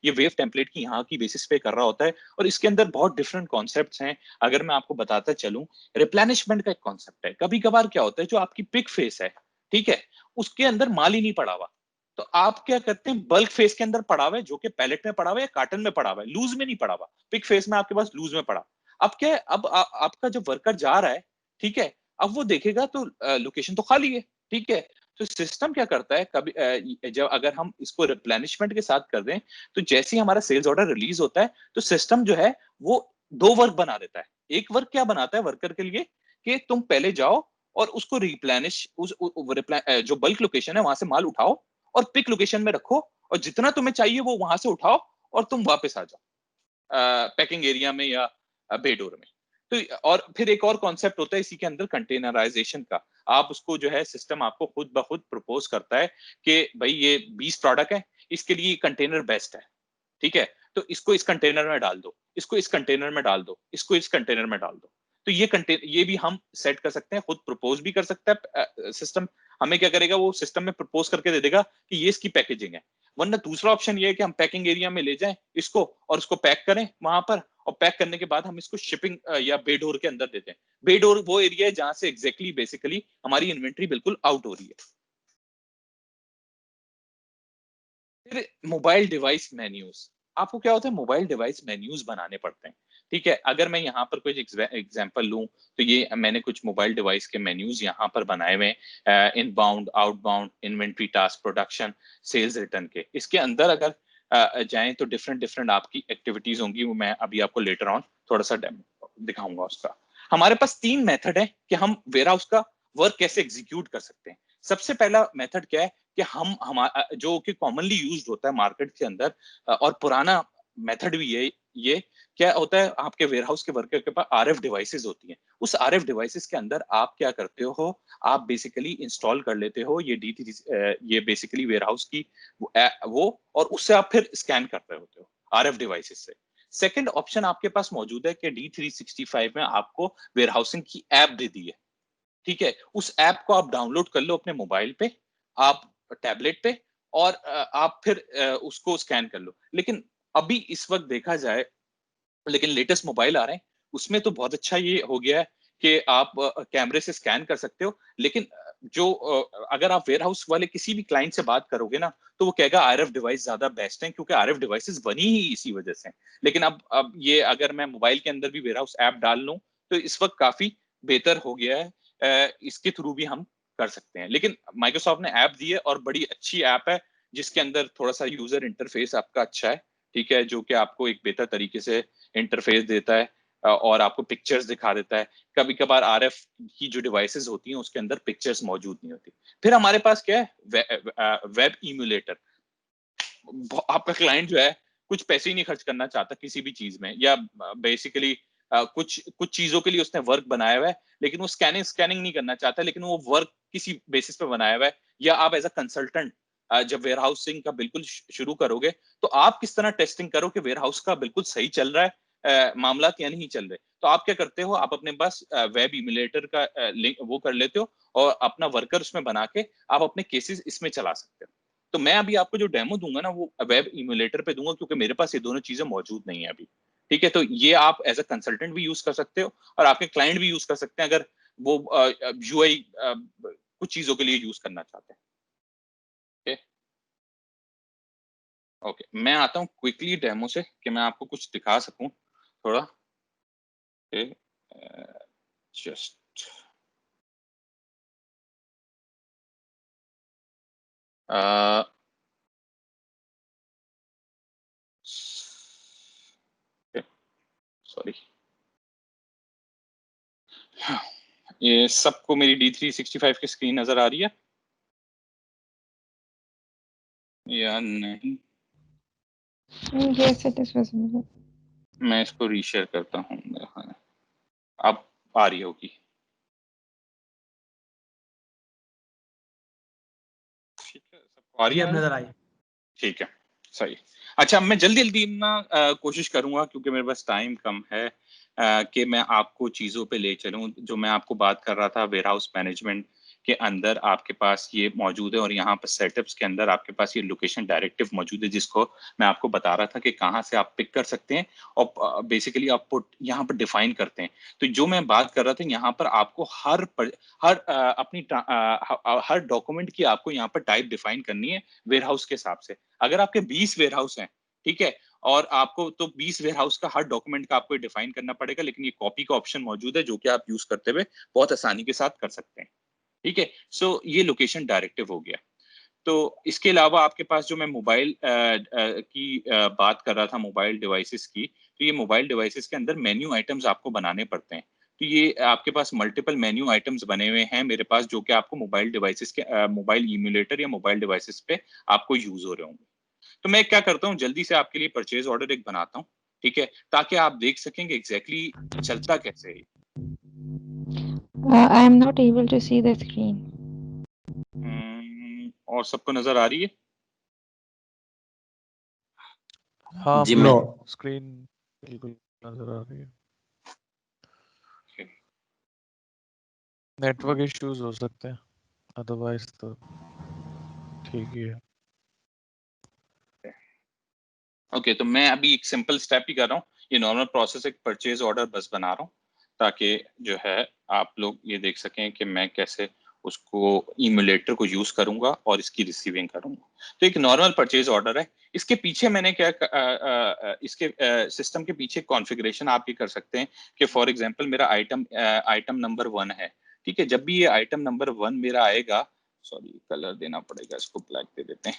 ये वेव टेम्पलेट की यहाँ की बेसिस पे कर रहा होता है, और इसके अंदर बहुत डिफरेंट कॉन्सेप्ट्स हैं। अगर मैं आपको बताता चलूं, रिप्लेनिशमेंट का एक कॉन्सेप्ट है। कभी कभार क्या होता है, जो आपकी पिक फेस है, ठीक है, उसके अंदर माल ही नहीं पड़ा हुआ, तो आप क्या करते हैं, बल्क फेस के अंदर पड़ा हुआ है, जो कि पैलेट में पड़ा हुआ है या कार्टन में पड़ा हुआ है, लूज में नहीं पड़ा हुआ। पिक फेस में आपके पास लूज में पड़ा। अब क्या है, अब आपका जो वर्कर जा रहा है, ठीक है, अब वो देखेगा तो लोकेशन तो खाली है, ठीक है। तो सिस्टम क्या करता है, कभी जब अगर हम इसको रिप्लेनिशमेंट के साथ कर दें, तो जैसे ही हमारा सेल्स ऑर्डर रिलीज होता है, तो सिस्टम जो है वो दो वर्क बना देता है। एक वर्क क्या बनाता है वर्कर के लिए, कि तुम पहले जाओ और उसको रिप्लेनिश, जो बल्क लोकेशन है वहां से माल उठाओ और पिक लोकेशन में रखो, और जितना तुम्हें चाहिए वो वहां से उठाओ और तुम वापस आ जाओ पैकिंग एरिया में या बेडोर में। तो और फिर एक और कॉन्सेप्ट होता है इसी के अंदर, कंटेनराइजेशन का। आप उसको जो है सिस्टम आपको खुद ब खुद प्रपोज करता है कि भाई ये 20 प्रोडक्ट है, इसके लिए कंटेनर बेस्ट है, ठीक है, तो इसको इस कंटेनर में डाल दो, इसको इस कंटेनर में डाल दो, इसको इस कंटेनर में डाल दो। तो ये भी हम सेट कर सकते हैं, खुद प्रपोज भी कर सकता है सिस्टम। हमें क्या करेगा, वो सिस्टम में प्रपोज करके दे देगा कि ये इसकी पैकेजिंग है। वरना दूसरा ऑप्शन ये है कि हम पैकिंग एरिया में ले जाएं इसको और इसको पैक करें वहां पर, और पैक करने के बाद हम इसको शिपिंग या बे डोर के अंदर देते हैं। बे डोर वो एरिया है जहां से एग्जैक्टली बेसिकली हमारी इन्वेंट्री बिल्कुल आउट हो रही है। फिर मोबाइल डिवाइस मेन्यूज, आपको क्या होता है, मोबाइल डिवाइस मेन्यूज बनाने पड़ते हैं। ठीक है, अगर मैं यहाँ पर कुछ एग्जांपल लूं, तो ये मैंने कुछ मोबाइल डिवाइस के मेन्यूज यहाँ पर बनाए हुए हैं, inbound, outbound, inventory, task, production, sales, return के। इसके अंदर अगर जाएं तो डिफरेंट डिफरेंट आपकी एक्टिविटीज होंगी, वो मैं अभी आपको लेटर ऑन थोड़ा सा दिखाऊंगा उसका। हमारे पास 3 मेथड है कि हम वेयर हाउस का वर्क कैसे एग्जीक्यूट कर सकते हैं। सबसे पहला मेथड क्या है कि हम जो कि कॉमनली यूज्ड होता है मार्केट के अंदर, और पुराना मेथड भी है ये, क्या होता है, आपके वेयरहाउस के वर्कर के पास आरएफ डिवाइसेस होती हैं। उस आरएफ डिवाइसेस के अंदर आप क्या करते हो, आप बेसिकली इंस्टॉल कर लेते हो ये बेसिकली वेयरहाउस की वो, और उससे आप फिर स्कैन करते होते हो आरएफ डिवाइसेस से। सेकंड ऑप्शन आपके पास मौजूद है कि D365 में आपको वेयरहाउसिंग की ऐप दे दी है। ठीक है, उस ऐप को आप डाउनलोड कर लो अपने मोबाइल पे, आप टैबलेट पे, और आप फिर उसको स्कैन कर लो। लेकिन अभी इस वक्त देखा जाए, लेकिन लेटेस्ट मोबाइल आ रहे हैं, उसमें तो बहुत अच्छा ये हो गया है कि आप कैमरे से स्कैन कर सकते हो। लेकिन अगर आप वेयर हाउस वाले किसी भी क्लाइंट से बात करोगे ना, तो वो कहेगा आरएफ डिवाइस ज्यादा बेस्ट है, क्योंकि आरएफ डिवाइसेस बनी ही इसी वजह से। लेकिन अब ये अगर मैं मोबाइल के अंदर भी वेयर हाउस ऐप डाल लूं, तो इस वक्त काफी बेहतर हो गया है। इसके थ्रू भी हम कर सकते हैं। लेकिन माइक्रोसॉफ्ट ने ऐप दी है, और बड़ी अच्छी ऐप है, जिसके अंदर थोड़ा सा यूजर इंटरफेस आपका अच्छा है। ठीक है, जो कि आपको एक बेहतर तरीके से इंटरफेस देता है, और आपको पिक्चर्स दिखा देता है। कभी कभार आरएफ की जो डिवाइसेस होती हैं उसके अंदर पिक्चर्स मौजूद नहीं होती। फिर हमारे पास क्या है, वेब इम्यूलेटर। आपका क्लाइंट जो है कुछ पैसे ही नहीं खर्च करना चाहता किसी भी चीज में, या बेसिकली कुछ कुछ चीजों के लिए उसने वर्क बनाया हुआ है, लेकिन वो स्कैनिंग नहीं करना चाहता, लेकिन वो वर्क किसी बेसिस पे बनाया हुआ है। या आप एज अ कंसल्टेंट जब वेयर हाउसिंग का बिल्कुल शुरू करोगे, तो आप किस तरह टेस्टिंग करो कि वेयर हाउस का बिल्कुल सही चल रहा है मामला या नहीं चल रहे। तो आप क्या करते हो, आप अपने पास वेब इम्यूलेटर का लिंक वो कर लेते हो, और अपना वर्कर उसमें बना के आप अपने केसेस इसमें चला सकते हो। तो मैं अभी आपको जो डेमो दूंगा ना, वो वेब इम्यूलेटर पे दूंगा, क्योंकि मेरे पास ये दोनों चीजें मौजूद नहीं है अभी। ठीक है, तो ये आप एज अ कंसल्टेंट भी यूज कर सकते हो, और आपके क्लाइंट भी यूज कर सकते हैं, अगर वो यूआई कुछ चीजों के लिए यूज करना चाहते हैं। ओके, मैं आता हूँ क्विकली डेमो से कि मैं आपको कुछ दिखा सकूं थोड़ा। जस्ट सॉरी, ये सबको मेरी D365 की स्क्रीन नजर आ रही है या नहीं? Yes, it is visible. मैं इसको रीशेयर करता हूँ, अब आ रही होगी। ठीक है, सबको आ रही है, नजर आई। ठीक है, सही। अच्छा, मैं जल्दी जल्दी ना कोशिश करूंगा, क्योंकि मेरे पास टाइम कम है, कि मैं आपको चीज़ों पे ले चलूं। जो मैं आपको बात कर रहा था, वेयरहाउस मैनेजमेंट के अंदर आपके पास ये मौजूद है, और यहाँ पर सेटअप्स के अंदर आपके पास ये लोकेशन डायरेक्टिव मौजूद है, जिसको मैं आपको बता रहा था कि कहाँ से आप पिक कर सकते हैं, और बेसिकली आप यहाँ पर डिफाइन करते हैं। तो जो मैं बात कर रहा था, यहाँ पर आपको हर डॉक्यूमेंट की आपको यहाँ पर टाइप डिफाइन करनी है वेयरहाउस के हिसाब से। अगर आपके 20 वेयरहाउस हैं, ठीक है, और आपको तो 20 वेयरहाउस का हर डॉक्यूमेंट का आपको डिफाइन करना पड़ेगा, लेकिन ये कॉपी का ऑप्शन मौजूद है, जो कि आप यूज करते हुए बहुत आसानी के साथ कर सकते हैं। ठीक है, सो ये लोकेशन डायरेक्टिव हो गया। तो इसके अलावा आपके पास जो मैं मोबाइल की बात कर रहा था, मोबाइल डिवाइसेस की, तो ये मोबाइल डिवाइसेस के अंदर मेन्यू आइटम्स आपको बनाने पड़ते हैं। तो ये आपके पास मल्टीपल मेन्यू आइटम्स बने हुए हैं मेरे पास, जो कि आपको मोबाइल डिवाइसेस के मोबाइल इम्यूलेटर या मोबाइल डिवाइसेस पे आपको यूज हो रहे होंगे। तो मैं क्या करता हूँ, जल्दी से आपके लिए परचेज ऑर्डर एक बनाता हूँ, ठीक है, ताकि आप देख सकेंगे एग्जैक्टली चलता कैसे है। I am not able to see the screen. और सबको नजर आ रही है? हाँ, जी, नो। स्क्रीन बिल्कुल नजर आ रही है। नेटवर्क इश्यूज हो सकते हैं, अदरवाइज तो ठीक ही है। ओके तो मैं अभी एक सिंपल स्टेप ही कर रहा हूँ, ये नॉर्मल प्रोसेस, एक परचेज ऑर्डर बस बना रहा हूँ ताकि जो है आप लोग ये देख सकें कि मैं कैसे उसको इम्यूलेटर को यूज करूंगा और इसकी रिसीविंग करूंगा। तो एक नॉर्मल परचेज ऑर्डर है, इसके पीछे मैंने क्या इसके सिस्टम के पीछे कॉन्फ़िगरेशन आप ये कर सकते हैं कि फॉर एग्जांपल मेरा आइटम नंबर 1 है, ठीक है। जब भी ये आइटम नंबर 1 मेरा आएगा, सॉरी कलर देना पड़ेगा, इसको ब्लैक दे देते हैं,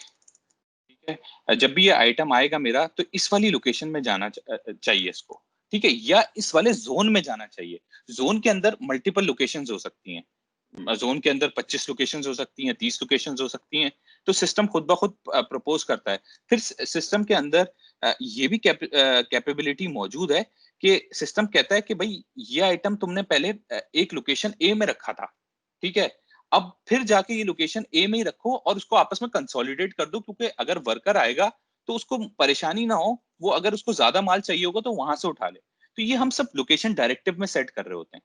ठीक है। जब भी ये आइटम आएगा मेरा तो इस वाली लोकेशन में जाना चाहिए इसको, ठीक है, या इस वाले जोन में जाना चाहिए। जोन के अंदर मल्टीपल लोकेशंस हो सकती हैं, जोन के अंदर 25 लोकेशंस हो सकती हैं, 30 लोकेशंस हो सकती हैं। तो सिस्टम खुद ब खुद प्रपोज करता है। फिर सिस्टम के अंदर ये भी कैपेबिलिटी मौजूद है कि सिस्टम कहता है कि भाई ये आइटम तुमने पहले एक लोकेशन ए में रखा था, ठीक है, अब फिर जाके ये लोकेशन ए में ही रखो और उसको आपस में कंसोलिडेट कर दो, क्योंकि अगर वर्कर आएगा तो उसको परेशानी ना हो, वो अगर उसको ज्यादा माल चाहिए होगा तो वहां से उठा ले। तो ये हम सब लोकेशन डायरेक्टिव में सेट कर रहे होते हैं।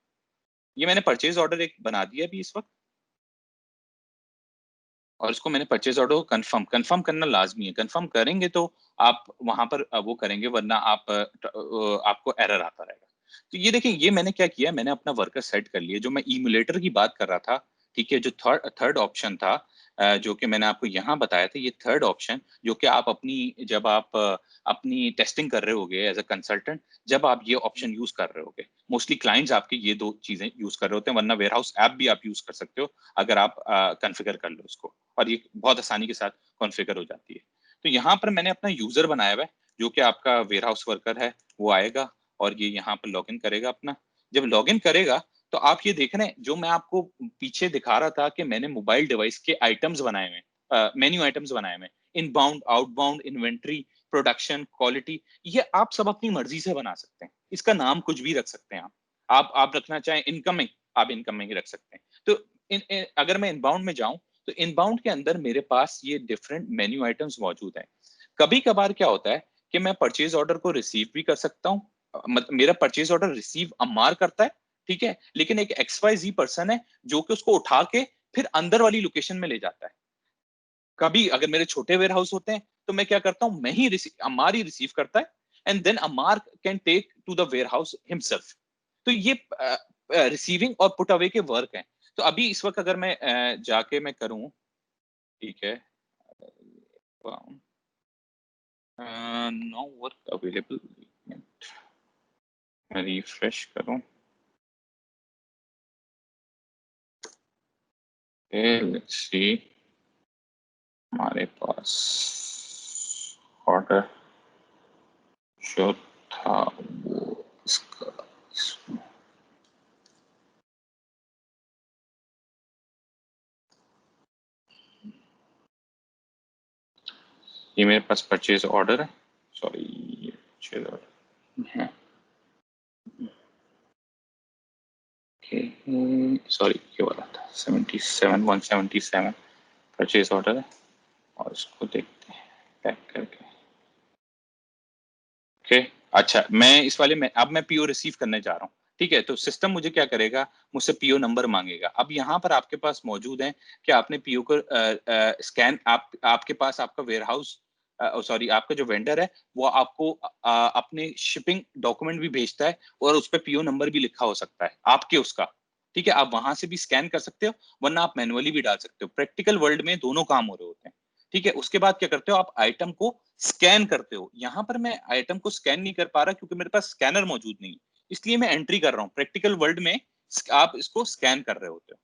ये मैंने परचेज ऑर्डर एक बना दिया अभी इस वक्त, और इसको मैंने परचेज ऑर्डर को कंफर्म करना लाजमी है। कंफर्म करेंगे तो आप वहां पर वो करेंगे, वरना आपको एरर आता रहेगा। तो ये देखिए, ये मैंने क्या किया, मैंने अपना वर्कर सेट कर लिया। जो मैं इम्यूलेटर की बात कर रहा था, ठीक है, जो थर्ड ऑप्शन था, जो कि मैंने आपको यहाँ बताया था, ये थर्ड ऑप्शन जो कि आप जब आप अपनी टेस्टिंग कर रहे होगे एज अ कंसल्टेंट, जब आप ये ऑप्शन यूज कर रहे होगे, मोस्टली क्लाइंट्स आपके ये दो चीजें यूज कर रहे होते हैं, वरना वेयरहाउस ऐप भी आप यूज कर सकते हो अगर आप कॉन्फ़िगर कर लो उसको, और ये बहुत आसानी के साथ कॉन्फ़िगर हो जाती है। तो यहाँ पर मैंने अपना यूजर बनाया हुआ है जो कि आपका वेयरहाउस वर्कर है, वो आएगा और ये यहाँ पर लॉगिन करेगा अपना। जब लॉगिन करेगा तो आप ये देख रहे हैं, जो मैं आपको पीछे दिखा रहा था कि मैंने मोबाइल डिवाइस के आइटम्स बनाए हुए, मेन्यू आइटम्स बनाए हुए, inbound, outbound, inventory, production, quality, ये आप सब अपनी मर्जी से बना सकते हैं। इसका नाम कुछ भी रख सकते हैं आप रखना चाहें इनकमिंग, आप इनकमिंग ही रख सकते हैं। तो अगर मैं इनबाउंड में जाऊं तो इनबाउंड के अंदर मेरे पास ये डिफरेंट मेन्यू आइटम्स मौजूद हैं। कभी कभार क्या होता है कि मैं परचेज ऑर्डर को रिसीव भी कर सकता हूँ, मतलब मेरा परचेज ऑर्डर रिसीव अम्मार करता है, ठीक है, लेकिन एक XYZ पर्सन है जो कि उसको उठा के फिर अंदर वाली लोकेशन में ले जाता है। कभी अगर मेरे छोटे वेयर हाउस होते हैं तो मैं क्या करता हूँ, मैं ही अम्मार ही रिसीव करता है, and then Ammar can take to the warehouse himself. तो ये रिसीविंग और पुट अवे के वर्क हैं। तो अभी इस वक्त अगर मैं जाके मैं करूं, ठीक है, नो वर्क अवेलेबल, रिफ्रेश करूं, लेट्स सी, हमारे पास ऑर्डर जो था वो इसका, ये मेरे पास परचेज ऑर्डर है, सॉरी ये परचेज ऑर्डर है, सॉरी ये वाला था 177 परचेज ऑर्डर है, और इसको देखते हैं पैक करके। ओके अच्छा, मैं इस वाले में अब मैं पीओ रिसीव करने जा रहा हूँ, ठीक है। तो सिस्टम मुझे क्या करेगा, मुझसे पीओ नंबर मांगेगा। अब यहाँ पर आपके पास मौजूद है कि आपने पीओ को स्कैन, आपके पास आपका वेयरहाउस, सॉरी आपका जो वेंडर है वो आपको अपने शिपिंग डॉक्यूमेंट भी भेजता है, और उस पर पीओ नंबर भी लिखा हो सकता है आपके उसका, ठीक है। आप वहां से भी स्कैन कर सकते हो, वरना आप मैनुअली भी डाल सकते हो। प्रैक्टिकल वर्ल्ड में दोनों काम हो रहे होते हैं, ठीक है। उसके बाद क्या करते हो, आप आइटम को स्कैन करते हो। यहाँ पर मैं आइटम को स्कैन नहीं कर पा रहा क्योंकि मेरे पास स्कैनर मौजूद नहीं, इसलिए मैं एंट्री कर रहा हूँ। प्रैक्टिकल वर्ल्ड में आप इसको स्कैन कर रहे होते हो,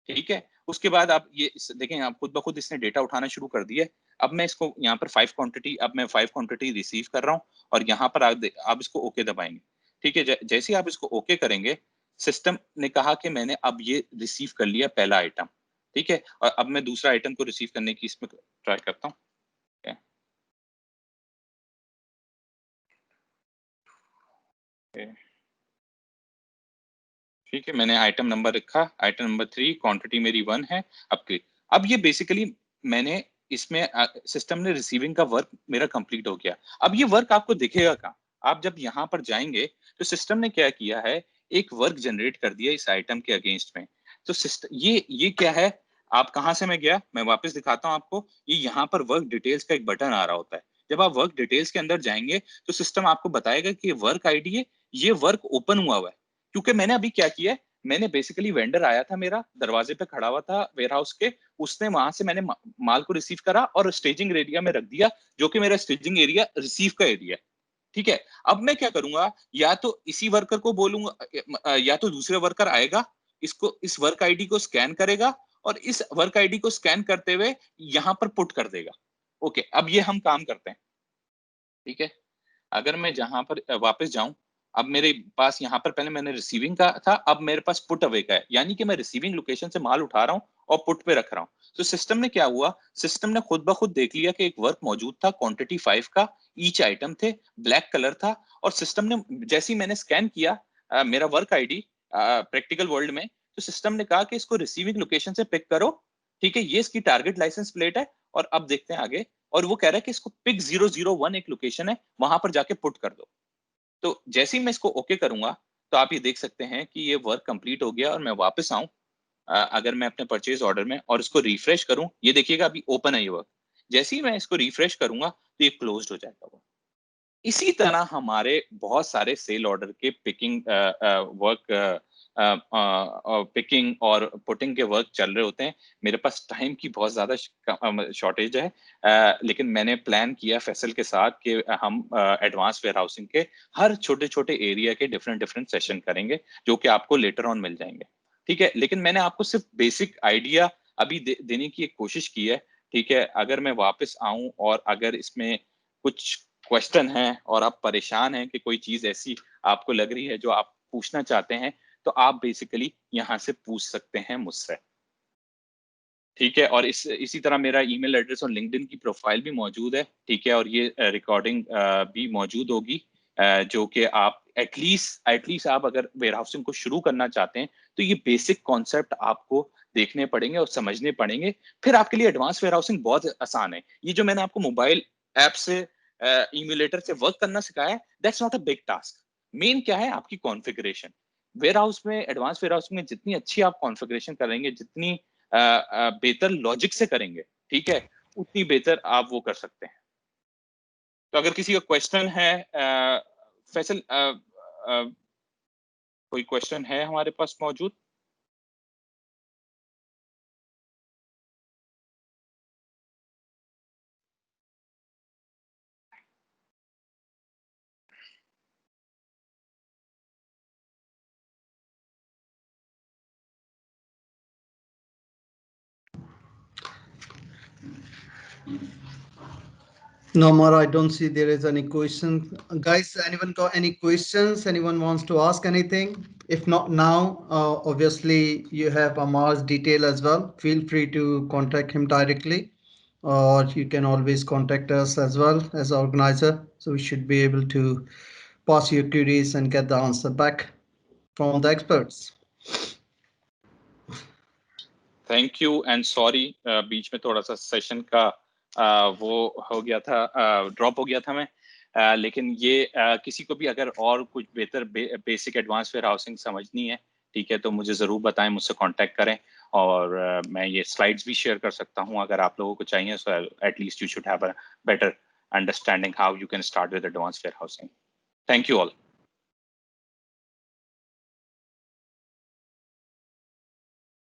ठीक है। उसके बाद आप ये देखें, आप खुद ब खुद इसने डेटा उठाना शुरू कर दिया है। अब मैं इसको यहाँ पर 5 क्वांटिटी रिसीव कर रहा हूँ, और यहाँ पर आप इसको ओके दबाएंगे, ठीक है। जैसे आप इसको ओके करेंगे, सिस्टम ने कहा कि मैंने अब ये रिसीव कर लिया पहला आइटम, ठीक है, और अब मैं दूसरा आइटम को रिसीव करने की इसमें ट्राई करता हूँ। ठीक है, मैंने आइटम नंबर लिखा, आइटम नंबर 3, क्वांटिटी मेरी 1 है। अब क्लिक, अब ये बेसिकली मैंने इसमें सिस्टम ने रिसीविंग का वर्क मेरा कंप्लीट हो गया। अब ये वर्क आपको दिखेगा कहाँ, आप जब यहाँ पर जाएंगे तो सिस्टम ने क्या किया है, एक वर्क जनरेट कर दिया इस आइटम के अगेंस्ट में। तो सिस्टम ये क्या है, आप कहाँ से मैं गया, मैं वापस दिखाता हूँ आपको। ये यहाँ पर वर्क डिटेल्स का एक बटन आ रहा होता है। जब आप वर्क डिटेल्स के अंदर जाएंगे तो सिस्टम आपको बताएगा कि ये वर्क आईडी है, ये वर्क ओपन हुआ हुआ है। क्योंकि मैंने अभी क्या किया है, मैंने बेसिकली वेंडर आया था, मेरा दरवाजे पे खड़ा हुआ था वेयर हाउस के, उसने वहां से मैंने माल को रिसीव करा और स्टेजिंग एरिया में रख दिया, जो कि मेरा स्टेजिंग एरिया रिसीव का एरिया है। ठीक है, अब मैं क्या करूंगा, या तो इसी वर्कर को बोलूंगा, या तो दूसरे वर्कर आएगा, इसको इस वर्क आईडी को स्कैन करेगा और इस वर्क आईडी को स्कैन करते हुए यहां पर पुट कर देगा। ओके, अब ये हम काम करते हैं। ठीक है, अगर मैं जहां पर वापस जाऊं, अब मेरे पास यहाँ पर पहले मैंने रिसीविंग का था, अब मेरे पास पुट अवे का है, यानी कि मैं रिसीविंग लोकेशन से माल उठा रहा हूँ और पुट पे रख रहा हूँ। तो सिस्टम ने क्या हुआ, सिस्टम ने खुद ब खुद देख लिया कि एक वर्क मौजूद था, क्वांटिटी 5 का, ईच आइटम थे, ब्लैक कलर था, और सिस्टम ने जैसे ही मैंने स्कैन किया मेरा वर्क आईडी प्रैक्टिकल वर्ल्ड में, तो सिस्टम ने कहा कि इसको रिसीविंग लोकेशन से पिक करो। ठीक है, ये इसकी टारगेट लाइसेंस प्लेट है, और अब देखते हैं आगे। और वो कह रहा है कि इसको पिक 001 एक लोकेशन है, वहां पर जाके पुट कर दो। तो जैसे ही मैं इसको ओके करूंगा, तो आप ये देख सकते हैं कि ये वर्क कंप्लीट हो गया। और मैं वापस आऊं, अगर मैं अपने परचेज ऑर्डर में और इसको रिफ्रेश करूं, ये देखिएगा अभी ओपन है ये वर्क। जैसे ही मैं इसको रिफ्रेश करूंगा तो ये क्लोज्ड हो जाएगा वो। इसी तरह हमारे बहुत सारे सेल ऑर्डर के पिकिंग वर्क पिकिंग और पुटिंग के वर्क चल रहे होते हैं। मेरे पास टाइम की बहुत ज्यादा शॉर्टेज है, लेकिन मैंने प्लान किया फैसल के साथ कि हम एडवांस वेयर हाउसिंग के हर छोटे छोटे एरिया के डिफरेंट सेशन करेंगे, जो कि आपको लेटर ऑन मिल जाएंगे। ठीक है, लेकिन मैंने आपको सिर्फ बेसिक आइडिया अभी देने की एक कोशिश की है। ठीक है, अगर मैं वापस आऊं और अगर इसमें कुछ क्वेश्चन है और आप परेशान हैं कि कोई चीज ऐसी आपको लग रही है जो आप पूछना चाहते हैं, तो आप बेसिकली यहाँ से पूछ सकते हैं मुझसे। ठीक है, और इसी तरह मेरा ईमेल एड्रेस और लिंक्डइन की प्रोफाइल भी मौजूद है। ठीक है, और ये रिकॉर्डिंग भी मौजूद होगी, जो कि आप एटलीस्ट आप अगर वेयरहाउसिंग को शुरू करना चाहते हैं तो ये बेसिक कॉन्सेप्ट आपको देखने पड़ेंगे और समझने पड़ेंगे। फिर आपके लिए एडवांस वेयरहाउसिंग बहुत आसान है। ये जो मैंने आपको मोबाइल ऐप से इम्यूलेटर से वर्क करना सिखाया है, that's not a big task. Main क्या है, आपकी कॉन्फ़िगरेशन। वेयरहाउस में, एडवांस वेयरहाउस में जितनी अच्छी आप कॉन्फ़िगरेशन करेंगे, जितनी बेहतर लॉजिक से करेंगे, ठीक है, उतनी बेहतर आप वो कर सकते हैं। तो अगर किसी का क्वेश्चन है, फैसल, कोई क्वेश्चन है हमारे पास मौजूद? No more, I don't see there is any question. Guys, anyone got any questions? Anyone wants to ask anything? If not now, obviously you have Amar's detail as well. Feel free to contact him directly, or you can always contact us as well as organizer. So we should be able to pass your queries and get the answer back from the experts. Thank you and sorry, बीच में थोड़ा सा session का वो हो गया था, drop हो गया था मैं, लेकिन ये किसी को भी अगर और कुछ बेहतर बेसिक एडवांस वेयर हाउसिंग समझनी है, ठीक है, तो मुझे ज़रूर बताएं, मुझसे कांटेक्ट करें। और मैं ये स्लाइड्स भी शेयर कर सकता हूँ अगर आप लोगों को चाहिए। So at least you should have a better understanding how you can start with advance warehousing. Thank you all.